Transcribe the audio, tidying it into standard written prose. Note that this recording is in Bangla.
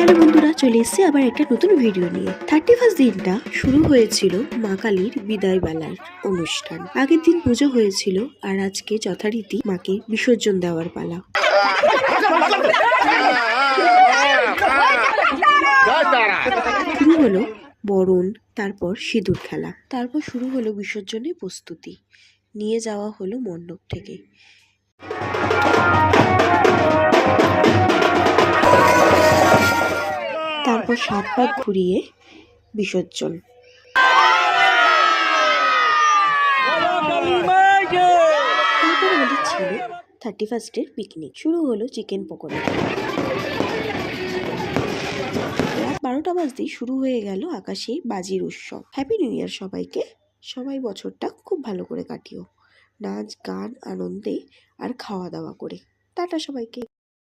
হ্যালো বন্ধুরা, চলে এসেছি আবার একটা নতুন ভিডিও নিয়ে। 31 দিনটা শুরু হয়েছিল মা কালীর বিদায় বেলার অনুষ্ঠান। আগের দিন পুজো হয়েছিল আর আজকে যথারীতি মাকে বিসর্জন দেওয়ার পালা। শুরু হলো বরণ, তারপর সিঁদুর খেলা, তারপর শুরু হলো বিসর্জনের প্রস্তুতি। নিয়ে যাওয়া হলো মণ্ডপ থেকে। তারপর 7 পাক ঘুরিয়ে বিসর্জন। তারপর আমাদের ছিল 31-এর পিকনিক। শুরু হলো চিকেন পকোড়া। রাত 12টা বাজতেই শুরু হয়ে গেল আকাশে বাজির উৎসব। হ্যাপি নিউ ইয়ার সবাইকে। সবাই বছরটা খুব ভালো করে কাটিও, নাচ গান আনন্দে আর খাওয়া দাওয়া করে। টাটা সবাইকে।